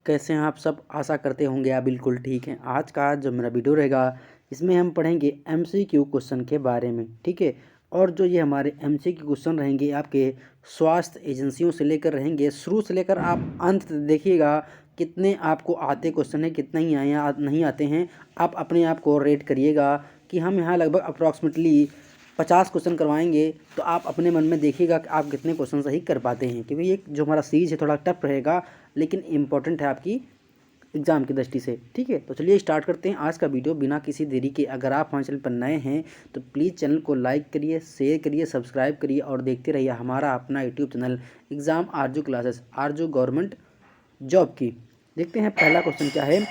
कैसे हैं आप सब। आशा करते होंगे आप बिल्कुल ठीक हैं। आज का जो मेरा वीडियो रहेगा इसमें हम पढ़ेंगे एमसीक्यू क्वेश्चन के बारे में, ठीक है। और जो ये हमारे एमसीक्यू क्वेश्चन रहेंगे आपके स्वास्थ्य एजेंसियों से लेकर रहेंगे, शुरू से लेकर आप अंत तक देखिएगा कितने आपको आते क्वेश्चन है, कितने ही आए नहीं आते हैं। आप अपने आप को रेट करिएगा कि हम यहाँ लगभग अप्रॉक्सीमेटली 50 क्वेश्चन करवाएंगे, तो आप अपने मन में देखिएगा कि आप कितने क्वेश्चन सही कर पाते हैं। क्योंकि ये जो हमारा सीरीज है थोड़ा टफ रहेगा, लेकिन इम्पोर्टेंट है आपकी एग्ज़ाम की दृष्टि से, ठीक है। तो चलिए स्टार्ट करते हैं आज का वीडियो बिना किसी देरी के। अगर आप हमारे चैनल पर नए हैं तो प्लीज़ चैनल को लाइक करिए, शेयर करिए, सब्सक्राइब करिए और देखते रहिए हमारा अपना यूट्यूब चैनल एग्ज़ाम आरजू क्लासेस, आरजू गवर्नमेंट जॉब की। देखते हैं पहला क्वेश्चन क्या है।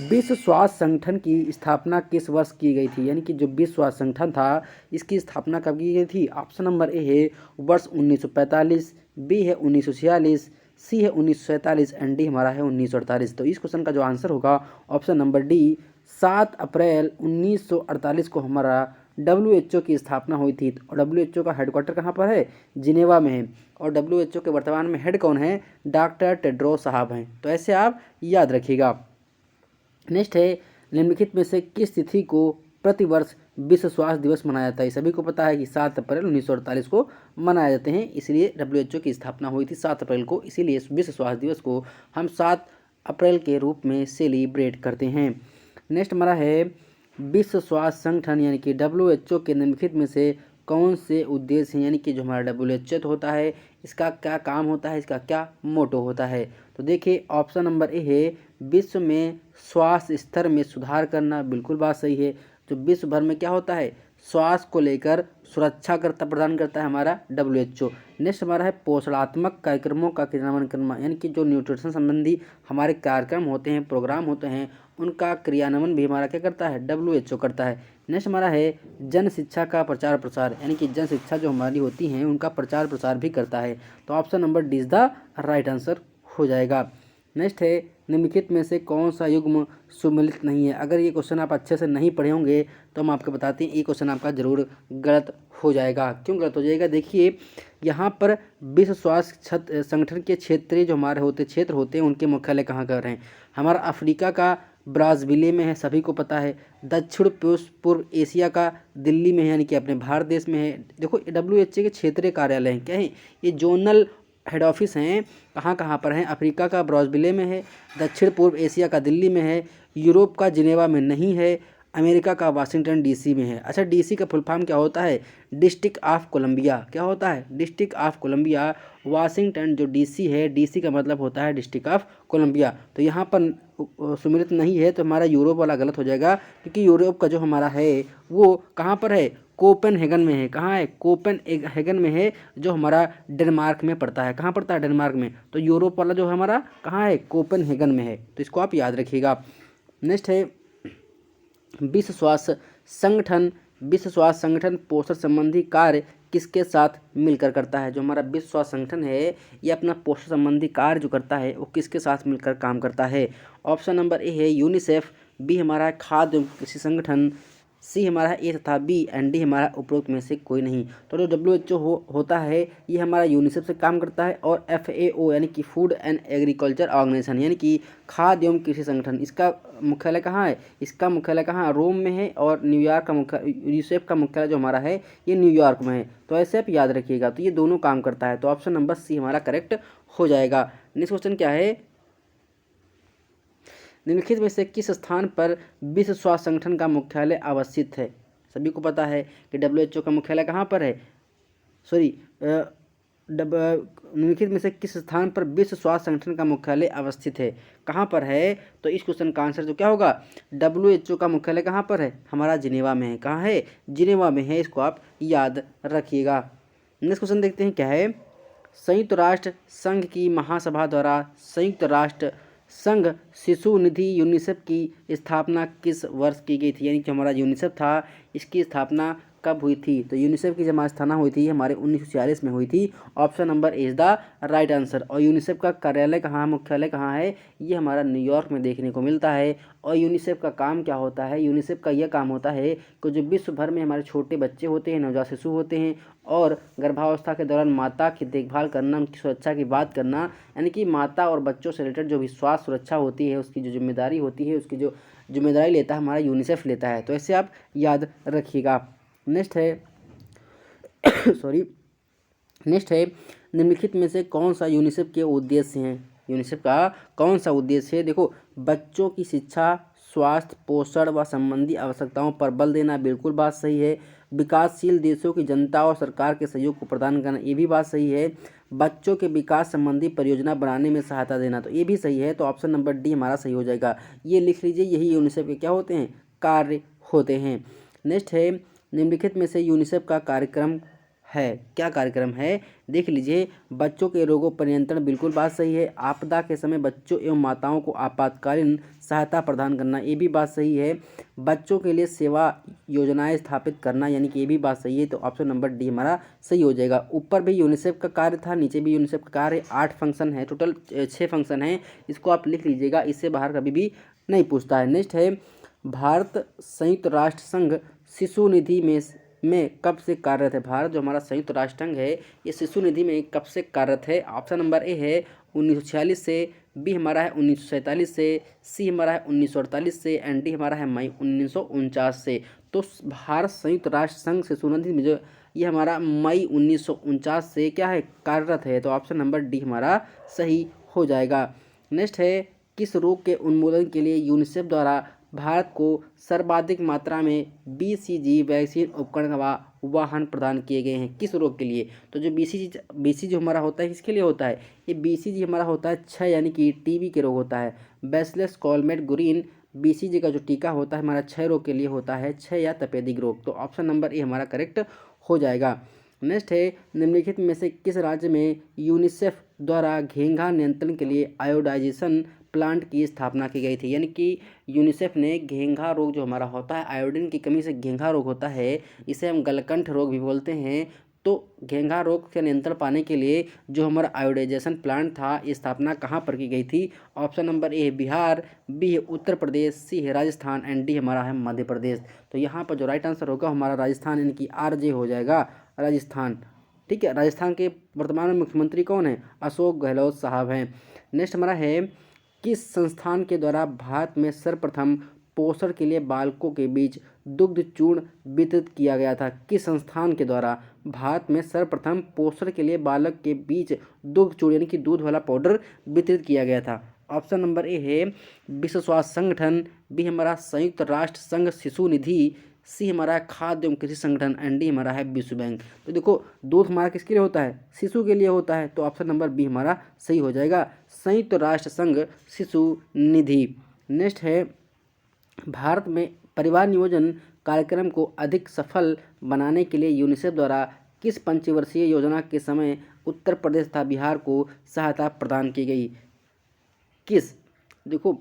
विश्व स्वास्थ्य संगठन की स्थापना किस वर्ष की गई थी? यानी कि जो विश्व स्वास्थ्य संगठन था इसकी स्थापना कब की गई थी? ऑप्शन नंबर ए है वर्ष 1945, बी है 1946, सी है 1947 एंड डी हमारा है 1948। तो इस क्वेश्चन का जो आंसर होगा ऑप्शन नंबर डी 7 अप्रैल 1948 को हमारा WHO की स्थापना हुई थी। और WHO का हेडक्वार्टर कहाँ पर है? जिनेवा में है। और WHO के वर्तमान में हेड कौन है? डॉक्टर टेड्रोस साहब हैं। तो ऐसे आप याद रखिएगा। नेक्स्ट है, निम्नलिखित में से किस तिथि को प्रतिवर्ष विश्व स्वास्थ्य दिवस मनाया जाता है? सभी को पता है कि 7 अप्रैल 1948 को मनाए जाते हैं, इसलिए WHO की स्थापना हुई थी 7 अप्रैल को, इसीलिए विश्व स्वास्थ्य दिवस को हम 7 अप्रैल के रूप में सेलिब्रेट करते हैं। नेक्स्ट हमारा है, विश्व स्वास्थ्य संगठन यानी कि WHO के निम्नलिखित में से कौन से उद्देश्य हैं? यानी कि जो हमारा WHO होता है इसका क्या काम होता है, इसका क्या मोटो होता है? तो देखिए ऑप्शन नंबर ए है विश्व में स्वास्थ्य स्तर में सुधार करना। बिल्कुल बात सही है। जो विश्व भर में क्या होता है, स्वास्थ्य को लेकर सुरक्षा प्रदान करता है हमारा WHO। नेक्स्ट हमारा है पोषणात्मक कार्यक्रमों का क्रियान्वयन करना, यानी कि जो न्यूट्रिशन संबंधी हमारे कार्यक्रम होते हैं, प्रोग्राम होते हैं, उनका क्रियान्वयन भी हमारा क्या करता है? WHO करता है। नेक्स्ट हमारा है जन शिक्षा का प्रचार प्रसार, यानी कि जन शिक्षा जो हमारी होती हैं उनका प्रचार प्रसार भी करता है। तो option number D is the right answer हो जाएगा। नेक्स्ट है, निम्नलिखित में से कौन सा युग्म सुमेलित नहीं है? अगर ये क्वेश्चन आप अच्छे से नहीं पढ़े होंगे तो हम आपको बताते हैं ये क्वेश्चन आपका जरूर गलत हो जाएगा। क्यों गलत हो जाएगा? देखिए यहाँ पर विश्व स्वास्थ्य संगठन के क्षेत्रीय जो हमारे क्षेत्र होते हैं उनके मुख्यालय कहाँ कर रहे हैं? हमारा अफ्रीका का ब्राज़ील में है, सभी को पता है। दक्षिण पूर्व एशिया का दिल्ली में है, यानी कि अपने भारत देश में है। देखो WHO के क्षेत्रीय कार्यालय हैं, क्या है ये? जोनल हेड ऑफिस हैं। कहाँ कहाँ पर हैं? अफ्रीका का ब्राज़ील में है, दक्षिण पूर्व एशिया का दिल्ली में है, यूरोप का जिनेवा में नहीं है, अमेरिका का वाशिंगटन DC में है। अच्छा, DC का फुल फॉर्म क्या होता है? District of Columbia. क्या होता है? District of Columbia. वाशिंगटन जो DC है, DC का मतलब होता है डिस्ट्रिक्ट ऑफ कोलंबिया। तो यहाँ पर सुमिलित नहीं है, तो हमारा यूरोप वाला गलत हो जाएगा, क्योंकि यूरोप का जो हमारा है वो कहाँ पर है? कोपेनहेगन में है। कहाँ है? कोपेनहेगन में है, जो हमारा डेनमार्क में पड़ता है। कहाँ पड़ता है? डेनमार्क में। तो यूरोप वाला जो हमारा कहाँ है? कोपेनहेगन में है। तो इसको आप याद रखिएगा। नेक्स्ट है, विश्व स्वास्थ्य संगठन पोषण संबंधी कार्य किसके साथ मिलकर करता है? जो हमारा विश्व स्वास्थ्य संगठन है ये अपना पोषण संबंधी कार्य जो करता है वो किसके साथ मिलकर काम करता है? ऑप्शन नंबर ए है यूनिसेफ, बी हमारा है खाद्य एवं कृषि संगठन, सी हमारा ए तथा बी एंड डी हमारा उपरोक्त में से कोई नहीं। तो जो WHO होता है ये हमारा यूनिसेफ से काम करता है, और FAO यानी कि फूड एंड एग्रीकल्चर ऑर्गेनाइजेशन यानी कि खाद्य एवं कृषि संगठन, इसका मुख्यालय कहाँ है? इसका मुख्यालय कहाँ? रोम में है। और न्यूयॉर्क का यूनिसेफ का मुख्यालय जो हमारा है ये न्यूयॉर्क में है। तो ऐसे आप याद रखिएगा। तो ये दोनों काम करता है। तो ऑप्शन नंबर सी हमारा करेक्ट हो जाएगा। नेक्स्ट क्वेश्चन क्या है, निम्नलिखित में से किस स्थान पर विश्व स्वास्थ्य संगठन का मुख्यालय अवस्थित है? सभी को पता है कि WHO का मुख्यालय कहाँ पर है? निम्नलिखित में से किस स्थान पर विश्व स्वास्थ्य संगठन का मुख्यालय अवस्थित है? कहाँ पर है? तो इस क्वेश्चन का आंसर जो क्या होगा, WHO का मुख्यालय कहाँ पर है? हमारा जिनेवा में है। कहाँ है? जिनेवा में है। इसको आप याद रखिएगा। नेक्स्ट क्वेश्चन देखते हैं क्या है। संयुक्त राष्ट्र संघ की महासभा द्वारा संयुक्त राष्ट्र संघ शिशु निधि यूनिसेफ की स्थापना किस वर्ष की गई थी? यानी कि हमारा यूनिसेफ था इसकी स्थापना कब हुई थी? तो यूनिसेफ की जब स्थापना हुई थी हमारे 1946 में हुई थी। Option number A is the right answer. और यूनिसेफ का कार्यालय कहाँ, मुख्यालय कहाँ है? ये हमारा न्यूयॉर्क में देखने को मिलता है। और यूनिसेफ का काम क्या होता है? यूनिसेफ का यह काम होता है कि जो विश्व भर में हमारे छोटे बच्चे होते हैं, नवजात शिशु होते हैं, और गर्भावस्था के दौरान माता की देखभाल करना, उनकी सुरक्षा की बात करना, यानी कि माता और बच्चों से रिलेटेड जो भी स्वास्थ्य सुरक्षा होती है उसकी जो जिम्मेदारी होती है, उसकी जो जिम्मेदारी लेता है हमारा यूनिसेफ लेता है। तो ऐसे आप याद रखिएगा। नेक्स्ट है सॉरी नेक्स्ट है निम्नलिखित में से कौन सा यूनिसेफ के उद्देश्य हैं? यूनिसेफ का कौन सा उद्देश्य है? देखो, बच्चों की शिक्षा, स्वास्थ्य, पोषण व संबंधी आवश्यकताओं पर बल देना, बिल्कुल बात सही है। विकासशील देशों की जनता और सरकार के सहयोग को प्रदान करना, ये भी बात सही है। बच्चों के विकास संबंधी परियोजना बनाने में सहायता देना, तो ये भी सही है। तो ऑप्शन नंबर डी हमारा सही हो जाएगा। ये लिख लीजिए, यही यूनिसेफ के क्या होते हैं? कार्य होते हैं। नेक्स्ट है निम्नलिखित में से यूनिसेफ का कार्यक्रम है, क्या कार्यक्रम है? देख लीजिए, बच्चों के रोगों पर नियंत्रण, बिल्कुल बात सही है। आपदा के समय बच्चों एवं माताओं को आपातकालीन सहायता प्रदान करना, ये भी बात सही है। बच्चों के लिए सेवा योजनाएं स्थापित करना, यानी कि ये भी बात सही है। तो ऑप्शन नंबर डी हमारा सही हो जाएगा। ऊपर भी यूनिसेफ का कार्य था, नीचे भी यूनिसेफ का कार्य, 8 फंक्शन है, टोटल 6 फंक्शन है। इसको आप लिख लीजिएगा, इससे बाहर कभी भी नहीं पूछता है। नेक्स्ट है भारत संयुक्त राष्ट्र संघ शिशु निधि में कब से कार्यरत है? भारत जो हमारा संयुक्त राष्ट्र संघ है ये शिशु निधि में कब से कार्यरत है? ऑप्शन नंबर ए है 1946 से, बी हमारा है 1947 से, सी हमारा है 1948 से, एंड डी हमारा है मई 1949 से। तो भारत संयुक्त राष्ट्र संघ शिशु निधि में जो ये हमारा मई 1949 से क्या है? कार्यरत है। तो ऑप्शन नंबर डी हमारा सही हो जाएगा। नेक्स्ट है किस रोग के उन्मूलन के लिए यूनिसेफ द्वारा भारत को सर्वाधिक मात्रा में BCG वैक्सीन उपकरण व वाहन प्रदान किए गए हैं? किस रोग के लिए? तो जो BCG जो हमारा होता है किसके लिए होता है? ये BCG हमारा होता है क्षय यानी कि TB के रोग होता है। बैसिलस कॉलमेट गुरीन BCG का जो टीका होता है हमारा क्षय रोग के लिए होता है, क्षय या तपेदिक रोग। तो ऑप्शन नंबर ए हमारा करेक्ट हो जाएगा। नेक्स्ट है निम्नलिखित में से किस राज्य में यूनिसेफ द्वारा घेंघा नियंत्रण के लिए आयोडाइजेशन प्लांट की स्थापना की गई थी? यानी कि यूनिसेफ ने घेंघा रोग जो हमारा होता है, आयोडीन की कमी से घेंघा रोग होता है, इसे हम गलकंठ रोग भी बोलते हैं। तो घेंघा रोग का नियंत्रण पाने के लिए जो हमारा आयोडाइजेशन प्लांट था, ये स्थापना कहाँ पर की गई थी? Option number A Bihar, B है उत्तर प्रदेश, सी है राजस्थान, एंड डी हमारा है मध्य प्रदेश। तो यहाँ पर जो राइट आंसर होगा हमारा राजस्थान, यानी कि RJ हो जाएगा, राजस्थान। ठीक है, राजस्थान के वर्तमान में मुख्यमंत्री कौन है? अशोक गहलोत साहब हैं। नेक्स्ट हमारा है किस संस्थान के द्वारा भारत में सर्वप्रथम पोषण के लिए बालकों के बीच दुग्ध चूर्ण वितरित किया गया था? किस संस्थान के द्वारा भारत में सर्वप्रथम पोषण के लिए बालक के बीच दुग्ध चूर्ण यानी कि दूध वाला पाउडर वितरित किया गया था? ऑप्शन नंबर ए है विश्व स्वास्थ्य संगठन, बी हमारा संयुक्त राष्ट्र संघ शिशु निधि, सी हमारा है खाद्य एवं कृषि संगठन, एंड डी हमारा है विश्व बैंक। तो देखो, दूध हमारा किसके लिए होता है? शिशु के लिए होता है। तो ऑप्शन नंबर बी हमारा सही हो जाएगा, संयुक्त राष्ट्र संघ शिशु निधि। नेक्स्ट है भारत में परिवार नियोजन कार्यक्रम को अधिक सफल बनाने के लिए यूनिसेफ द्वारा किस पंचवर्षीय योजना के समय उत्तर प्रदेश तथा बिहार को सहायता प्रदान की गई? किस? देखो,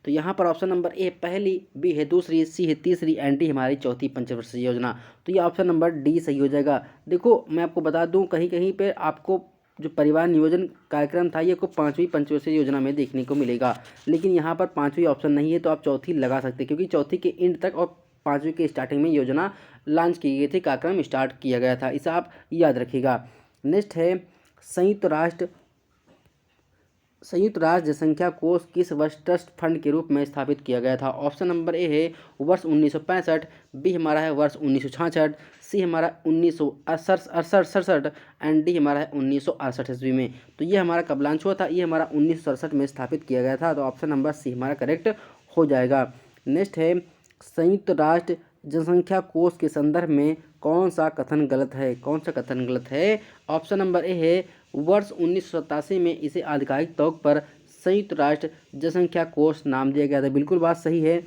तो यहाँ पर ऑप्शन नंबर ए पहली, बी है दूसरी, सी है तीसरी, एंड डी हमारी चौथी पंचवर्षीय योजना। तो ये ऑप्शन नंबर डी सही हो जाएगा। देखो, मैं आपको बता दूं, कहीं कहीं पे आपको जो परिवार नियोजन कार्यक्रम था ये को 5वीं पंचवर्षीय योजना में देखने को मिलेगा, लेकिन यहाँ पर 5वीं ऑप्शन नहीं है, तो आप चौथी लगा सकते हैं, क्योंकि चौथी के एंड तक और 5वीं के स्टार्टिंग में योजना लॉन्च की गई थी, कार्यक्रम स्टार्ट किया गया था, इसे आप याद रखिएगा। नेक्स्ट है संयुक्त राष्ट्र जनसंख्या कोष किस वर्ष ट्रस्ट फंड के रूप में स्थापित किया गया था? ऑप्शन नंबर ए है वर्ष 1965, बी हमारा है वर्ष 1966, सी हमारा 1968, एंड डी हमारा है 1968 ईस्वी में। तो ये हमारा कब लॉन्च हुआ था? ये हमारा 1967 में स्थापित किया गया था। तो ऑप्शन नंबर सी हमारा करेक्ट हो जाएगा। नेक्स्ट है संयुक्त राष्ट्र जनसंख्या कोष के संदर्भ में कौन सा कथन गलत है? कौन सा कथन गलत है? ऑप्शन नंबर ए है वर्ष 1987 में इसे आधिकारिक तौर पर संयुक्त राष्ट्र जनसंख्या कोष नाम दिया गया था। बिल्कुल बात सही है।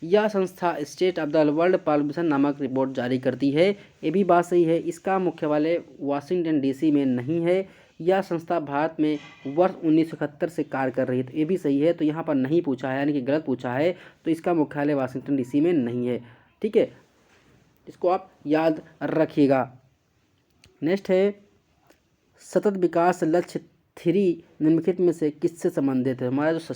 यह संस्था state of the world population नामक रिपोर्ट जारी करती है, ये भी बात सही है। इसका मुख्यालय वाशिंगटन DC में नहीं है। यह संस्था भारत में वर्ष 1971 से कार्य कर रही है, तो ये भी सही है। तो यहाँ पर नहीं पूछा है, यानी कि गलत पूछा है, तो इसका मुख्यालय वाशिंगटन DC में नहीं है। ठीक है, इसको आप याद रखिएगा। नेक्स्ट है सतत विकास लक्ष्य 3 निम्नलिखित में से किससे संबंधित है। हमारा जो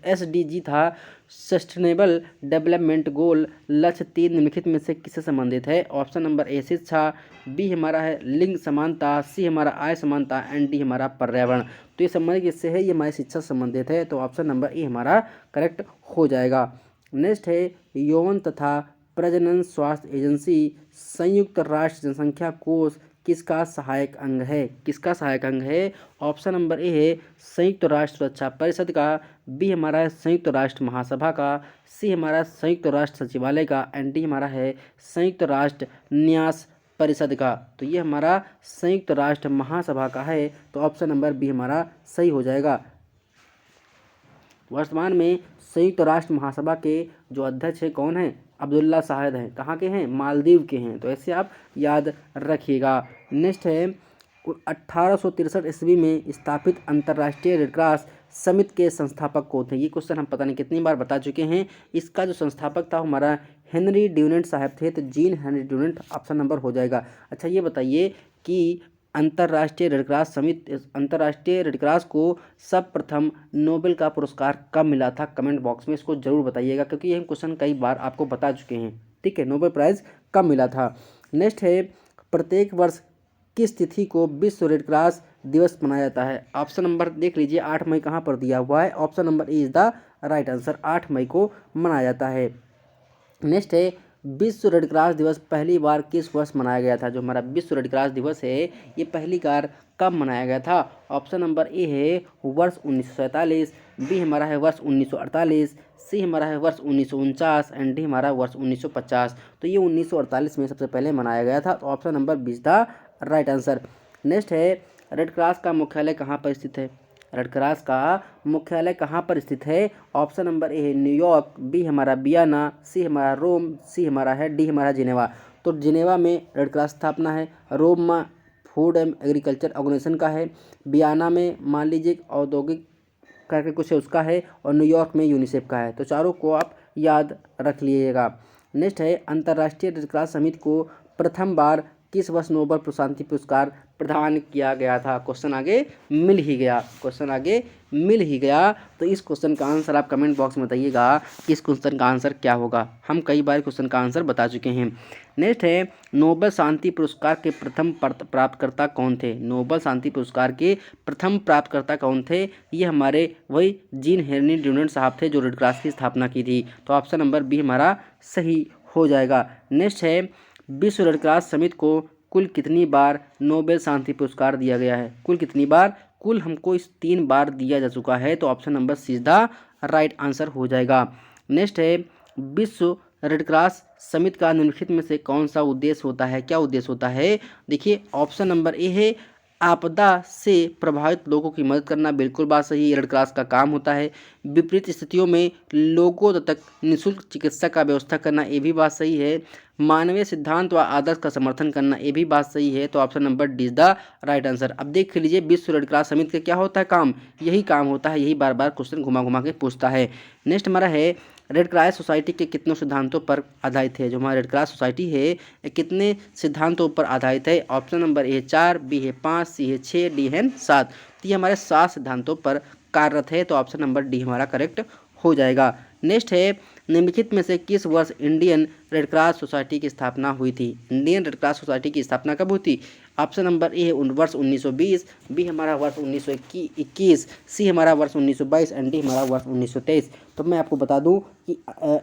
SDG था, सस्टेनेबल डेवलपमेंट गोल लक्ष्य 3 निम्नलिखित में से किससे संबंधित है। ऑप्शन नंबर ए शिक्षा, बी हमारा है लिंग समानता, सी हमारा आय समानता एंड डी हमारा पर्यावरण। तो ये संबंधित किससे है, ये हमारी शिक्षा से संबंधित है, तो ऑप्शन नंबर ए हमारा करेक्ट हो जाएगा। नेक्स्ट है यौन तथा प्रजनन स्वास्थ्य एजेंसी संयुक्त राष्ट्र जनसंख्या कोष किसका सहायक अंग है। किसका सहायक अंग है। ऑप्शन नंबर ए है संयुक्त राष्ट्र सुरक्षा परिषद का, बी हमारा है संयुक्त राष्ट्र महासभा का, सी हमारा संयुक्त राष्ट्र सचिवालय का एंड डी हमारा है संयुक्त राष्ट्र न्यास परिषद का। तो ये हमारा संयुक्त राष्ट्र महासभा का है, तो ऑप्शन नंबर बी हमारा सही हो जाएगा। वर्तमान में संयुक्त राष्ट्र महासभा के जो अध्यक्ष है कौन है, अब्दुल्ला शाहिद हैं। कहाँ के हैं, मालदीव के हैं, तो ऐसे आप याद रखिएगा। नेक्स्ट है 1863 ईस्वी में स्थापित अंतर्राष्ट्रीय रेड क्रॉस समिति के संस्थापक कौन थे। ये क्वेश्चन हम पता नहीं कितनी बार बता चुके हैं। इसका जो संस्थापक था हमारा हेनरी ड्यूनेंट साहब थे, तो gene Henry Dunant option number हो जाएगा। अच्छा ये बताइए कि अंतर्राष्ट्रीय रेड क्रॉस को सर्वप्रथम नोबेल का पुरस्कार कब मिला था, कमेंट बॉक्स में इसको जरूर बताइएगा, क्योंकि यह क्वेश्चन कई बार आपको बता चुके हैं। ठीक है, नोबेल प्राइज़ कब मिला था। नेक्स्ट है प्रत्येक वर्ष किस तिथि को विश्व रेड क्रॉस दिवस मनाया जाता है। ऑप्शन नंबर देख लीजिए 8 मई कहाँ पर दिया हुआ है, option number A is the right answer, 8 मई को मनाया जाता है। नेक्स्ट है विश्व रेड क्रॉस दिवस पहली बार किस वर्ष मनाया गया था। जो हमारा विश्व रेड क्रॉस दिवस है ये पहली बार कब मनाया गया था। ऑप्शन नंबर ए है वर्ष 1947, बी हमारा है वर्ष 1948, सी हमारा है वर्ष 1949 एंड डी हमारा वर्ष 1950। तो ये 1948 में सबसे पहले मनाया गया था, तो option number B is the right answer. Next है रेड क्रॉस का मुख्यालय कहाँ पर स्थित है। रेड क्रॉस का मुख्यालय कहाँ पर स्थित है। ऑप्शन नंबर ए है न्यूयॉर्क, बी हमारा बियाना, सी हमारा रोम, सी हमारा है डी हमारा जिनेवा। तो जिनेवा में रेड क्रॉस स्थापना है, रोम में फूड एंड एग्रीकल्चर ऑर्गेनाइजेशन का है, बियाना में मान लीजिए औद्योगिक करके कुछ है उसका है, और न्यूयॉर्क में यूनिसेफ का है। तो चारों को आप याद रख लीजिएगा। नेक्स्ट है अंतर्राष्ट्रीय रेड क्रॉस समिति को प्रथम बार किस वर्ष नोबेल शांति पुरस्कार प्रदान किया गया था। क्वेश्चन आगे मिल ही गया। तो इस क्वेश्चन का आंसर आप कमेंट बॉक्स में बताइएगा कि इस क्वेश्चन का आंसर क्या होगा। हम कई बार क्वेश्चन का आंसर बता चुके हैं। नेक्स्ट है नोबेल शांति पुरस्कार के प्रथम प्राप्तकर्ता कौन थे। नोबेल शांति पुरस्कार के प्रथम प्राप्तकर्ता कौन थे। ये हमारे वही जीन हेनरी ड्यूनेंट साहब थे जो रेड क्रॉस की स्थापना की थी। तो ऑप्शन नंबर बी हमारा सही हो जाएगा। नेक्स्ट है विश्व रेड क्रॉस समिति को कुल कितनी बार नोबेल शांति पुरस्कार दिया गया है। कुल कितनी बार, कुल हमको इस 3 बार दिया जा चुका है, तो option number C is the right answer हो जाएगा। नेक्स्ट है विश्व रेड क्रॉस समिति का निम्नलिखित में से कौन सा उद्देश्य होता है। क्या उद्देश्य होता है। देखिए ऑप्शन नंबर ए है आपदा से प्रभावित लोगों की मदद करना, बिल्कुल बात सही, रेड क्रॉस का काम होता है। विपरीत स्थितियों में लोगों तक निःशुल्क चिकित्सा का व्यवस्था करना, ये भी बात सही है। मानवीय सिद्धांत व आदर्श का समर्थन करना, ये भी बात सही है। तो option number D is the right answer. अब देख लीजिए विश्व रेड क्रॉस समिति का क्या होता है काम, यही काम होता है, यही बार बार क्वेश्चन घुमा घुमा के पूछता है। नेक्स्ट हमारा है रेड क्रॉस सोसाइटी के कितनों सिद्धांतों पर आधारित है। जो हमारा रेड क्रॉस सोसाइटी है ये कितने सिद्धांतों पर आधारित है। ऑप्शन नंबर ए 4, बी है 5, सी है 6, डी है 7। तो ये हमारे 7 सिद्धांतों पर कार्यरत है, तो ऑप्शन नंबर डी हमारा करेक्ट हो जाएगा। नेक्स्ट है निम्नलिखित में से किस वर्ष इंडियन रेड क्रॉस सोसाइटी की स्थापना हुई थी। इंडियन रेड क्रॉस सोसाइटी की स्थापना कब हुई थी। ऑप्शन नंबर ए है वर्ष 1920, बी हमारा वर्ष 1921, सी हमारा वर्ष 1922 एंड डी हमारा वर्ष 1923। तो मैं आपको बता दूं कि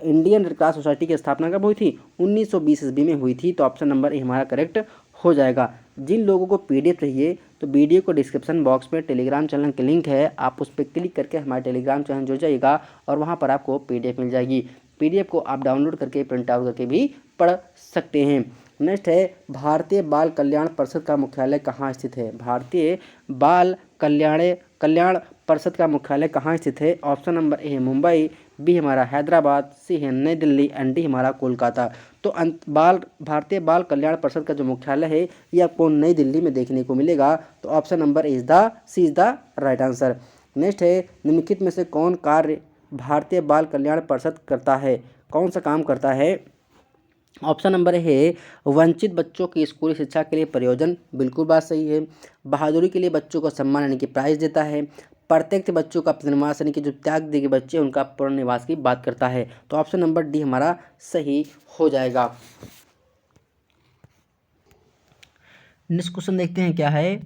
इंडियन रेड क्रॉस सोसाइटी की स्थापना कब हुई थी, 1920 ईस्वी में हुई थी। तो ऑप्शन नंबर ए हमारा करेक्ट हो जाएगा। जिन लोगों को पीडीएफ चाहिए तो वीडियो को डिस्क्रिप्शन बॉक्स में टेलीग्राम चैनल की लिंक है, आप उस पर क्लिक करके हमारे टेलीग्राम चैनल जुड़ जाइएगा और वहाँ पर आपको पीडीएफ मिल जाएगी। पीडीएफ को आप डाउनलोड करके प्रिंट आउट करके भी पढ़ सकते हैं। नेक्स्ट है भारतीय बाल कल्याण परिषद का मुख्यालय कहाँ स्थित है। भारतीय बाल कल्याण परिषद का मुख्यालय कहाँ स्थित है। ऑप्शन नंबर ए है मुंबई, बी हमारा हैदराबाद, सी है नई दिल्ली एंड डी हमारा कोलकाता। तो भारतीय बाल कल्याण परिषद का जो मुख्यालय है ये आपको नई दिल्ली में देखने को मिलेगा। तो option number C is the right answer. Next है निम्नलिखित में से कौन कार्य भारतीय बाल कल्याण परिषद करता है। कौन सा काम करता है। ऑप्शन नंबर है वंचित बच्चों की स्कूली शिक्षा के लिए प्रयोजन, बिल्कुल बात सही है। बहादुरी के लिए बच्चों को सम्मान यानी कि प्राइज देता है। प्रत्येक बच्चों का पुनर्वास यानी कि जो त्याग दिए बच्चे उनका पुनर्निवास की बात करता है। तो ऑप्शन नंबर डी हमारा सही हो जाएगा। नेक्स्ट क्वेश्चन देखते हैं क्या है।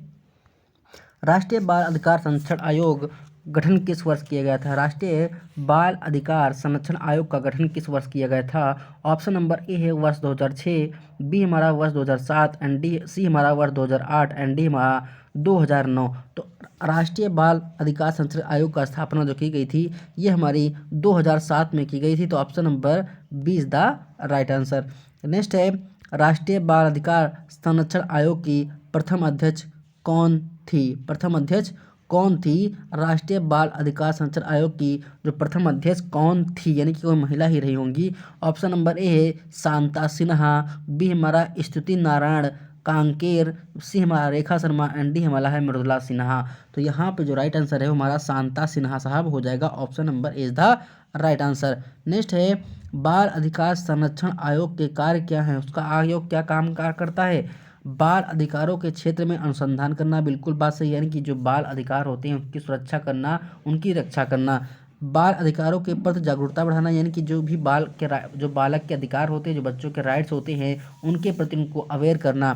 राष्ट्रीय बाल अधिकार संरक्षण आयोग गठन किस वर्ष किया गया था? राष्ट्रीय बाल अधिकार संरक्षण आयोग का गठन किस वर्ष किया गया था? ऑप्शन नंबर ए है वर्ष 2006, बी हमारा वर्ष 2007 एंड डी सी हमारा वर्ष 2008 एंड डी हमारा 2009। तो राष्ट्रीय बाल अधिकार संरक्षण आयोग का स्थापना जो की गई थी ये हमारी 2007 में की गई थी। तो option number B is the right answer. Next है राष्ट्रीय बाल अधिकार संरक्षण आयोग की प्रथम अध्यक्ष कौन थी? प्रथम अध्यक्ष कौन थी? राष्ट्रीय बाल अधिकार संरक्षण आयोग की जो प्रथम अध्यक्ष कौन थी, यानी कि कोई महिला ही रही होंगी। ऑप्शन नंबर ए है शांता सिन्हा, बी हमारा स्तुति नारायण कांकेर, सी हमारा रेखा शर्मा एंड डी हमारा है मृदुला सिन्हा। तो यहाँ पे जो राइट आंसर है वो हमारा शांता सिन्हा साहब हो जाएगा। Option number A is the right answer. Next है बाल अधिकार संरक्षण आयोग के कार्य क्या है? उसका आयोग क्या काम करता है? बाल अधिकारों के क्षेत्र में अनुसंधान करना, बिल्कुल बात सही है, यानी कि जो बाल अधिकार होते हैं उनकी सुरक्षा करना, उनकी रक्षा करना। बाल अधिकारों के प्रति जागरूकता बढ़ाना, यानी कि जो भी जो बालक के अधिकार होते हैं, जो बच्चों के राइट्स होते हैं उनके प्रति उनको अवेयर करना।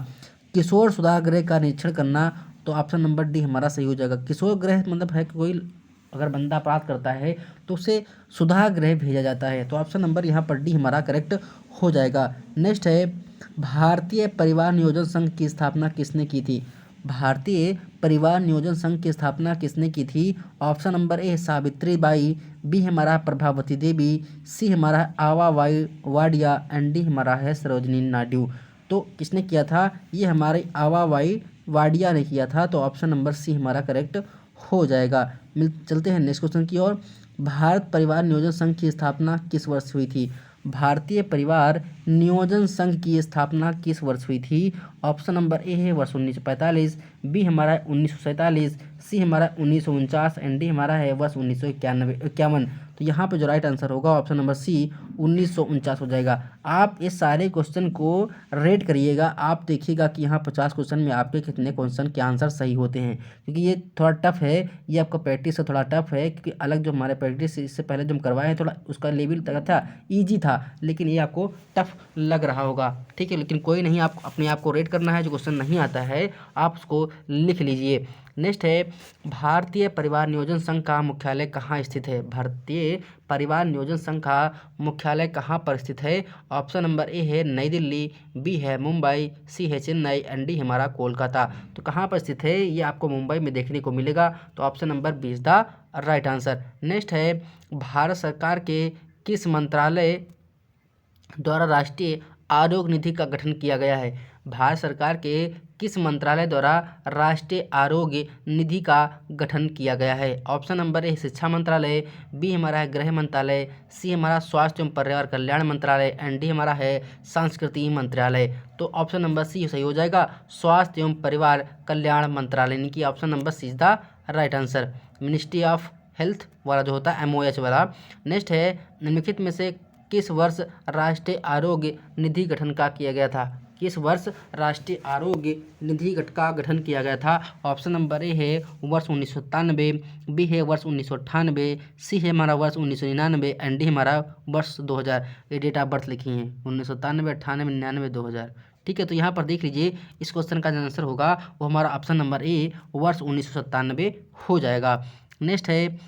किशोर सुधार गृह का निरीक्षण करना। तो ऑप्शन नंबर डी हमारा सही हो जाएगा। किशोर गृह मतलब है कि कोई अगर बंदा अपराध करता है तो उसे सुधार गृह भेजा जाता है। तो ऑप्शन नंबर यहाँ पर डी हमारा करेक्ट हो जाएगा। नेक्स्ट है भारतीय परिवार नियोजन संघ की स्थापना किसने की थी? भारतीय परिवार नियोजन संघ की स्थापना किसने की थी? Option number A Savitri Bai, B हमारा प्रभावती देवी, सी हमारा आवा वाडिया एंड डी हमारा है सरोजनी नायडू। तो किसने किया था? ये हमारे आवा वाडिया ने किया था। तो ऑप्शन नंबर सी हमारा करेक्ट हो जाएगा। चलते हैं नेक्स्ट क्वेश्चन की ओर। भारत परिवार नियोजन संघ की स्थापना किस वर्ष हुई थी? भारतीय परिवार नियोजन संघ की स्थापना किस वर्ष हुई थी? ऑप्शन नंबर ए है वर्ष 1945, बी हमारा 1947, सी हमारा 1949 एंड डी हमारा है वर्ष 1991। तो यहाँ पे जो राइट आंसर होगा ऑप्शन नंबर सी 1949 हो जाएगा। आप इस सारे क्वेश्चन को रेट करिएगा, आप देखिएगा कि यहाँ 50 क्वेश्चन में आपके कितने क्वेश्चन के आंसर सही होते हैं, क्योंकि ये थोड़ा टफ है, ये आपका प्रैक्टिस से थोड़ा टफ है, क्योंकि अलग जो हमारे प्रैक्टिस इससे पहले जो हम करवाए हैं थोड़ा उसका लेवल था ईजी था, लेकिन ये आपको टफ लग रहा होगा। ठीक है, लेकिन कोई नहीं, आप अपने आप को रेट करना है। जो क्वेश्चन नहीं आता है आप उसको लिख लीजिए। नेक्स्ट है भारतीय परिवार नियोजन संघ का मुख्यालय कहाँ स्थित है? भारतीय परिवार नियोजन संघ का मुख्यालय कहाँ पर स्थित है? ऑप्शन नंबर ए है नई दिल्ली, बी है मुंबई, सी है चेन्नई एंड डी हमारा कोलकाता। तो कहाँ पर स्थित है? ये आपको मुंबई में देखने को मिलेगा। तो option number B is the right answer. Next है भारत सरकार के किस मंत्रालय द्वारा राष्ट्रीय आरोग्य निधि का गठन किया गया है? भारत सरकार के किस मंत्रालय द्वारा राष्ट्रीय आरोग्य निधि का गठन किया गया है? ऑप्शन नंबर ए शिक्षा मंत्रालय, बी हमारा है गृह मंत्रालय, सी हमारा स्वास्थ्य एवं परिवार कल्याण मंत्रालय एंड डी हमारा है संस्कृति मंत्रालय। तो ऑप्शन नंबर सी सही हो जाएगा, स्वास्थ्य एवं परिवार कल्याण मंत्रालय, यानी कि option number C is the right answer. Ministry of health वाला जो होता है MOH वाला। नेक्स्ट है निम्नलिखित में से किस वर्ष राष्ट्रीय आरोग्य निधि गठन का किया गया था? किस वर्ष राष्ट्रीय आरोग्य निधि का गठन किया गया था? ऑप्शन नंबर ए है वर्ष 1997, बी है वर्ष 1998, सी है हमारा वर्ष 1999 एंड डी हमारा वर्ष 2000। ये डेट ऑफ बर्थ लिखी है 1997, 98, 99, 2000। ठीक है, तो यहाँ पर देख लीजिए इस क्वेश्चन का जो आंसर होगा वो हमारा ऑप्शन नंबर ए वर्ष 1997 हो जाएगा। नेक्स्ट है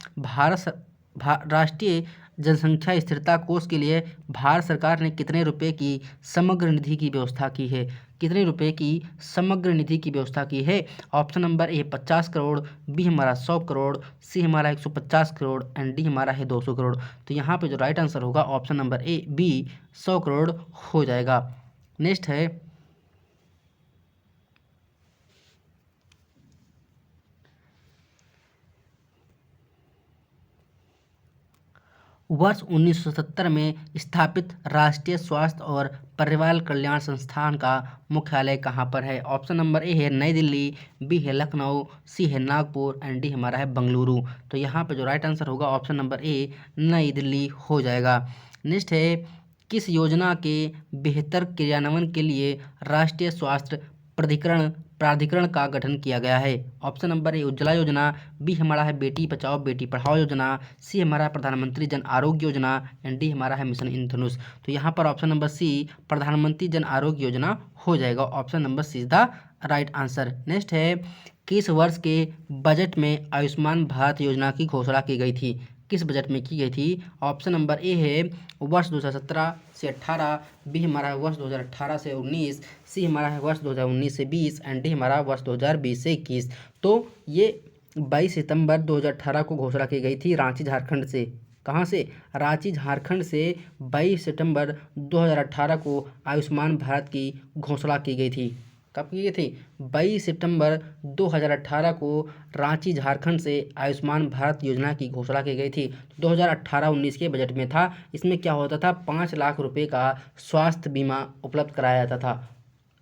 राष्ट्रीय जनसंख्या स्थिरता कोष के लिए भारत सरकार ने कितने रुपए की समग्र निधि की व्यवस्था की है? कितने रुपए की समग्र निधि की व्यवस्था की है? Option number A 50 crore, B हमारा 100 करोड़, सी हमारा 150 करोड़ एंड डी हमारा है 200 करोड़। तो यहाँ पे जो राइट आंसर होगा option number A B 100 crore हो जाएगा। नेक्स्ट है वर्ष 1970 में स्थापित राष्ट्रीय स्वास्थ्य और परिवार कल्याण संस्थान का मुख्यालय कहाँ पर है? ऑप्शन नंबर ए है नई दिल्ली, बी है लखनऊ, सी है नागपुर एंड डी हमारा है बंगलुरु। तो यहाँ पे जो राइट आंसर होगा ऑप्शन नंबर ए नई दिल्ली हो जाएगा। नेक्स्ट है किस योजना के बेहतर क्रियान्वयन के लिए राष्ट्रीय स्वास्थ्य प्राधिकरण प्राधिकरण का गठन किया गया है? ऑप्शन नंबर ए उज्ज्वला योजना, बी हमारा है बेटी बचाओ बेटी पढ़ाओ योजना, सी हमारा है प्रधानमंत्री जन आरोग्य योजना एंड डी हमारा है मिशन इंद्रधनुष। तो यहाँ पर ऑप्शन नंबर सी प्रधानमंत्री जन आरोग्य योजना हो जाएगा। Option number C is the right answer. Next है, किस वर्ष के बजट में आयुष्मान भारत योजना की घोषणा की गई थी? किस बजट में की गई थी? ऑप्शन नंबर ए है वर्ष 2017 से 18, बी हमारा है वर्ष 2018 से 19, सी हमारा है वर्ष 2019 से 20 एंड डी हमारा वर्ष 2020 से 21। तो ये 22 सितंबर 2018 को घोषणा की गई थी रांची झारखंड से। कहाँ से? रांची झारखंड से 22 सितंबर 2018 को आयुष्मान भारत की घोषणा की गई थी। कब की गई थी? 22 सितंबर 2018 को रांची झारखंड से आयुष्मान भारत योजना की घोषणा की गई थी। 2018-19 के बजट में था। इसमें क्या होता था? 5 लाख रुपए का स्वास्थ्य बीमा उपलब्ध कराया जाता था।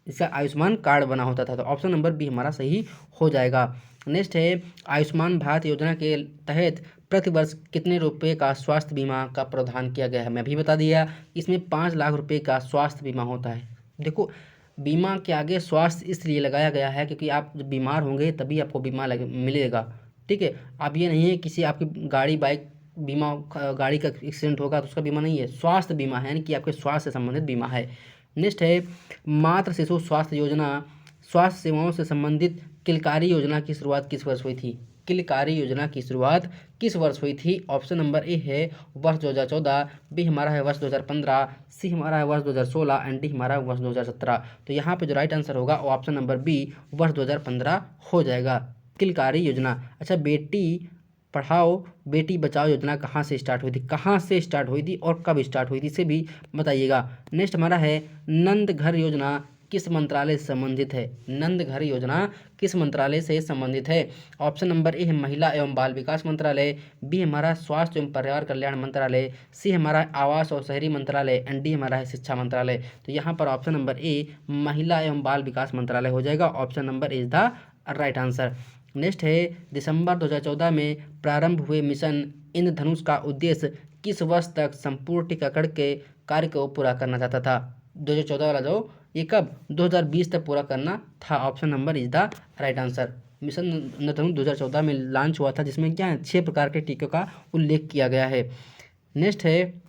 इसका आयुष्मान कार्ड बना होता था। तो ऑप्शन नंबर बी हमारा सही हो जाएगा। नेक्स्ट है, आयुष्मान भारत योजना के तहत प्रतिवर्ष कितने रुपए का स्वास्थ्य बीमा का प्रावधान किया गया है? मैं भी बता दिया, इसमें 5 लाख रुपए का स्वास्थ्य बीमा होता है। देखो, बीमा के आगे स्वास्थ्य इसलिए लगाया गया है क्योंकि आप जब बीमार होंगे तभी आपको बीमा मिलेगा। ठीक है, अब ये नहीं है किसी आपकी गाड़ी बाइक बीमा गाड़ी का एक्सीडेंट होगा तो उसका बीमा नहीं है, स्वास्थ्य बीमा है, यानी कि आपके स्वास्थ्य से संबंधित बीमा है। नेक्स्ट है, मातृ शिशु स्वास्थ्य योजना स्वास्थ्य सेवाओं से संबंधित किलकारी योजना की शुरुआत किस वर्ष हुई थी? किलकारी योजना की शुरुआत किस वर्ष हुई थी? ऑप्शन नंबर ए है वर्ष 2014, बी हमारा है वर्ष 2015, सी हमारा है वर्ष 2016 एंड डी हमारा वर्ष 2017। तो यहाँ पे जो राइट आंसर होगा वो ऑप्शन नंबर बी वर्ष 2015 हो जाएगा, किलकारी योजना। अच्छा, बेटी पढ़ाओ बेटी बचाओ योजना कहाँ से स्टार्ट हुई थी? कहाँ से स्टार्ट हुई थी और कब स्टार्ट हुई थी, इसे भी बताइएगा। नेक्स्ट हमारा है, नंद घर योजना किस मंत्रालय से संबंधित है? नंद घर योजना किस मंत्रालय से संबंधित है? ऑप्शन नंबर ए है महिला एवं बाल विकास मंत्रालय, बी हमारा स्वास्थ्य एवं परिवार कल्याण मंत्रालय, सी हमारा आवास और शहरी मंत्रालय एंड डी हमारा है शिक्षा मंत्रालय। तो यहाँ पर ऑप्शन नंबर ए महिला एवं बाल विकास मंत्रालय हो जाएगा। Option number is the right answer. Next है, दिसंबर 2014 में प्रारंभ हुए मिशन इंद्रधनुष का उद्देश्य किस वर्ष तक संपूर्ण टीकाकरण के कार्य को पूरा करना चाहता था? 2014 वाला जो ये कब? 2020 तक पूरा करना था। Option number is the right answer. Mission Indradhanush 2014 में लॉन्च हुआ था, जिसमें क्या है 6 प्रकार के टीकों का उल्लेख किया गया है। नेक्स्ट है,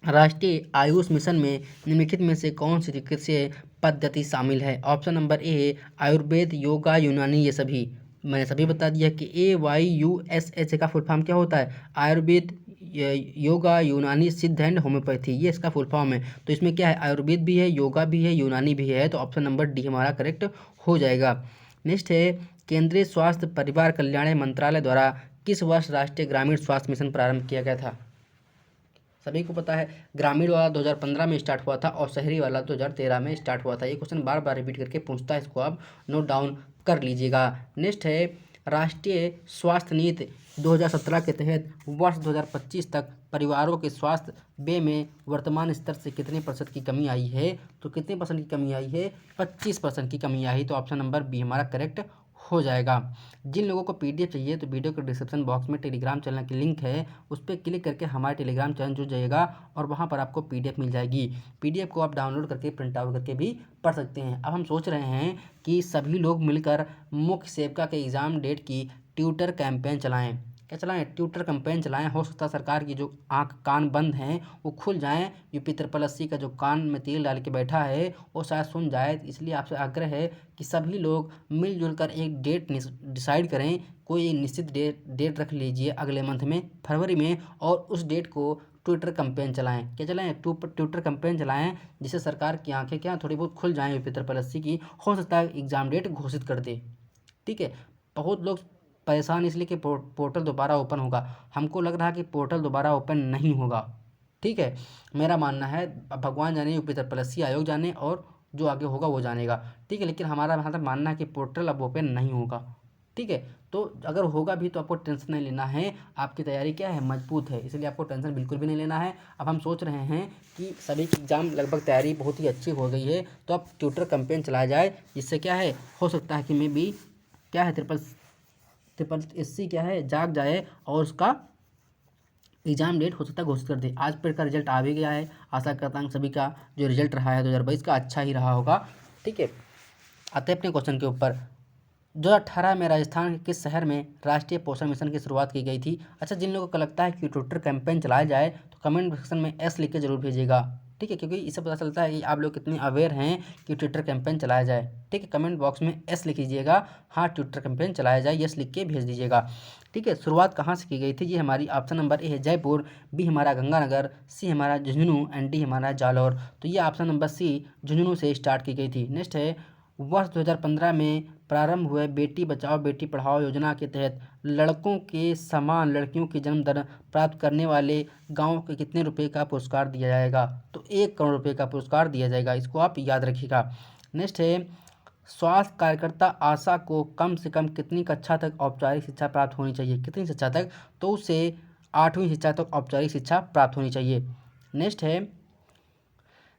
राष्ट्रीय आयुष मिशन में निम्नलिखित में से कौन सी चिकित्सीय पद्धति शामिल है? ऑप्शन नंबर ए आयुर्वेद, योगा, यूनानी, ये सभी। मैंने सभी बता दिया कि AYUSH का फुल फॉर्म क्या होता है? आयुर्वेद, योगा, यूनानी, सिद्ध एंड होम्योपैथी, ये इसका फुल फॉर्म है। तो इसमें क्या है? आयुर्वेद भी है, योगा भी है, यूनानी भी है। तो ऑप्शन नंबर डी हमारा करेक्ट हो जाएगा। नेक्स्ट है, केंद्रीय स्वास्थ्य परिवार कल्याण मंत्रालय द्वारा किस वर्ष राष्ट्रीय ग्रामीण स्वास्थ्य मिशन प्रारंभ किया गया था? सभी को पता है, ग्रामीण वाला 2015 में स्टार्ट हुआ था और शहरी वाला 2013 में स्टार्ट हुआ था। ये क्वेश्चन बार बार रिपीट करके पूछता है, इसको आप नोट डाउन कर लीजिएगा। नेक्स्ट है, राष्ट्रीय स्वास्थ्य नीति 2017 के तहत वर्ष 2025 तक परिवारों के स्वास्थ्य व्यय में वर्तमान स्तर से कितने % की कमी आई है? तो कितने % की कमी आई है? 25% की कमी आई। तो ऑप्शन नंबर बी हमारा करेक्ट हो जाएगा। जिन लोगों को PDF चाहिए तो वीडियो के डिस्क्रिप्शन बॉक्स में टेलीग्राम चैनल की लिंक है, उस पर क्लिक करके हमारे टेलीग्राम चैनल जुड़ जाइएगा और वहाँ पर आपको PDF मिल जाएगी। PDF को आप डाउनलोड करके प्रिंट आउट करके भी पढ़ सकते हैं। अब हम सोच रहे हैं कि सभी लोग मिलकर मुख्य सेविका के एग्ज़ाम डेट की ट्विटर कैंपेन चलाएँ। क्या चलाएं? ट्विटर कैंपेन चलाएं। हो सकता है सरकार की जो आँख कान बंद हैं वो खुल जाएं। यूपी 80 का जो कान में तेल डाल के बैठा है वो शायद सुन जाए। इसलिए आपसे आग्रह है कि सभी लोग मिलजुल कर एक डेट डिसाइड करें। कोई निश्चित डेट रख लीजिए अगले मंथ में, फरवरी में, और उस डेट को ट्विटर कैंपेन चलाएं। क्या चलाएं? ट्विटर कैंपेन चलाएं, जिससे सरकार की आंखें क्या थोड़ी बहुत खुल जाएं। यूपी 80 की हो सकता है एग्ज़ाम डेट घोषित कर दे। ठीक है, बहुत लोग परेशान इसलिए कि पोर्टल दोबारा ओपन होगा। हमको लग रहा है कि पोर्टल दोबारा ओपन नहीं होगा। ठीक है, मेरा मानना है, अब भगवान जाने, यूपी 80 आयोग जाने, और जो आगे होगा वो जानेगा। ठीक है, लेकिन हमारा यहाँ तक मानना है कि पोर्टल अब ओपन नहीं होगा। ठीक है, तो अगर होगा भी तो आपको टेंशन नहीं लेना है। आपकी तैयारी क्या है? मजबूत है, इसलिए आपको टेंशन बिल्कुल भी नहीं लेना है। अब हम सोच रहे हैं कि सभी की एग्ज़ाम लगभग तैयारी बहुत ही अच्छी हो गई है, तो अब ट्विटर कैंपेन चलाया जाए, जिससे क्या है, हो सकता है कि मैं भी क्या है ट्रिपल SC क्या है जाग जाए और उसका एग्जाम डेट हो सकता है घोषित कर दे। आज पेपर का रिजल्ट आ भी गया है, आशा करता हूँ सभी का जो रिजल्ट रहा है 2022 का अच्छा ही रहा होगा। ठीक है, आते हैं अपने क्वेश्चन के ऊपर। 2018 में राजस्थान के किस शहर में राष्ट्रीय पोषण मिशन की शुरुआत की गई थी? अच्छा, जिन लोगों को लगता है कि ट्विटर कैंपेन चलाया जाए तो कमेंट सेक्शन में एस लिख के जरूर भेजिएगा। ठीक है, क्योंकि इससे पता चलता है कि आप लोग कितने अवेयर हैं कि ट्विटर कैंपेन चलाया जाए। ठीक है, कमेंट बॉक्स में एस लिख दीजिएगा, हाँ ट्विटर कैंपेन चलाया जाए, यस लिख के भेज दीजिएगा। ठीक है, शुरुआत कहाँ से की गई थी? ये हमारी ऑप्शन नंबर ए है जयपुर, बी हमारा गंगानगर, सी हमारा झुंझुनू एंड डी हमारा जालौर। तो ये ऑप्शन नंबर सी झुंझुनू से स्टार्ट की गई थी। नेक्स्ट है, वर्ष 2015 में प्रारंभ हुए बेटी बचाओ बेटी पढ़ाओ योजना के तहत लड़कों के समान लड़कियों की जन्म दर प्राप्त करने वाले गाँव को कितने रुपए का पुरस्कार दिया जाएगा? तो 1 करोड़ रुपए का पुरस्कार दिया जाएगा, इसको आप याद रखिएगा। नेक्स्ट है, स्वास्थ्य कार्यकर्ता आशा को कम से कम कितनी कक्षा तक औपचारिक शिक्षा प्राप्त होनी चाहिए? कितनी शिक्षा तक? तो उसे 8वीं शिक्षा तक औपचारिक शिक्षा प्राप्त होनी चाहिए। नेक्स्ट है,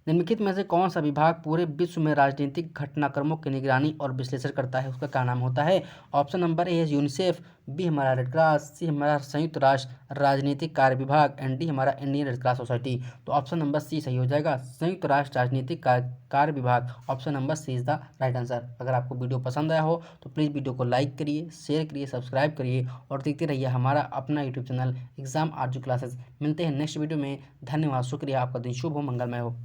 निम्नलिखित में से कौन सा विभाग पूरे विश्व में राजनीतिक घटनाक्रमों की निगरानी और विश्लेषण करता है? उसका क्या नाम होता है? ऑप्शन नंबर ए है यूनिसेफ, बी हमारा रेड क्रॉस, सी हमारा संयुक्त राष्ट्र राजनीतिक कार्य विभाग एंड डी हमारा इंडियन रेड क्रॉस सोसाइटी। तो ऑप्शन नंबर सी सही हो जाएगा, संयुक्त राष्ट्र राजनीतिक कार्य विभाग। Option number C is the right answer. अगर आपको वीडियो पसंद आया हो तो प्लीज़ वीडियो को लाइक करिए, शेयर करिए, सब्सक्राइब करिए और देखते रहिए हमारा अपना YouTube channel exam Arzoo classes. मिलते हैं नेक्स्ट वीडियो में। धन्यवाद, शुक्रिया, आपका दिन शुभ हो, मंगलमय हो।